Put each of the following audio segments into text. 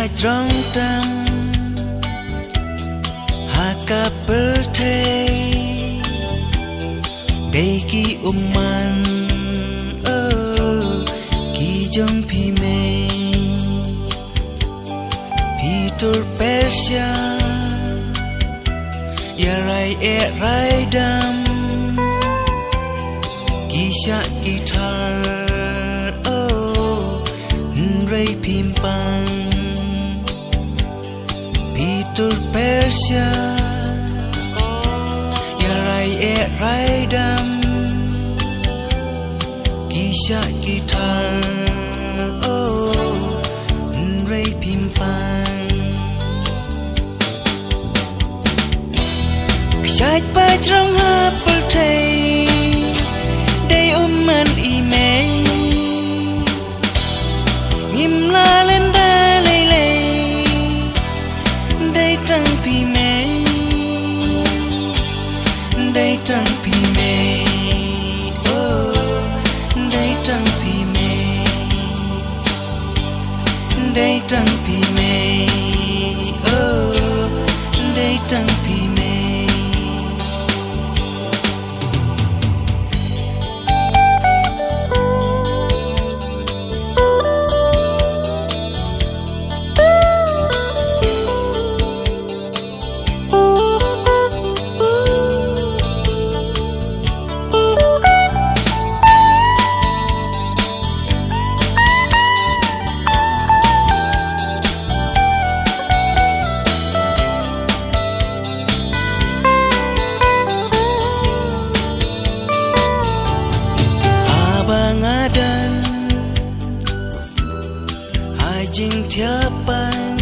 Sai trong tâm hạ ca bơ thê đây ki man ki jong pi me Peter Persia ya rai rai dam ki sha guitar rai pimpang Peter Persia ya rai dam kisah gitar rai pimpang kisah trong hapel thei day man email ngim la lên da lê lê đây trăng pi mê đây trăng pi mê đây trăng pi mê đây trăng pi mê đây trăng pi mê Bangadan hajing tiapan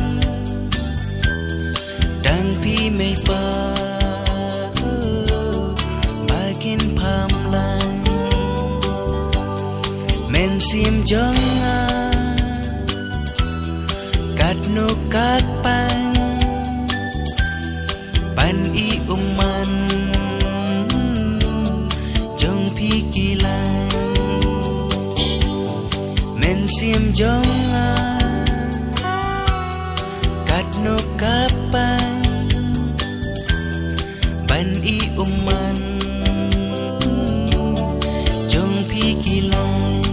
dang pi mei pa bakin pamlang men sim jonga kat no kat pan pan I man jong pi kilang sim jonga kat no kapan ban I man jong pi kilang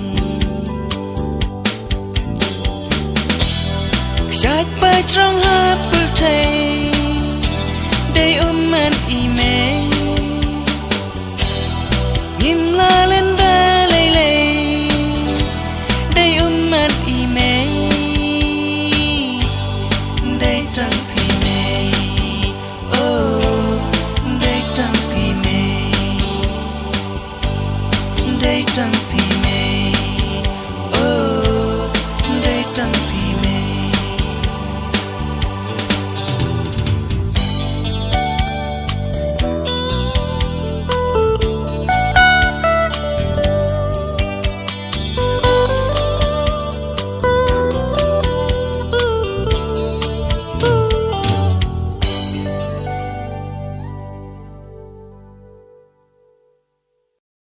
sat pa trong hap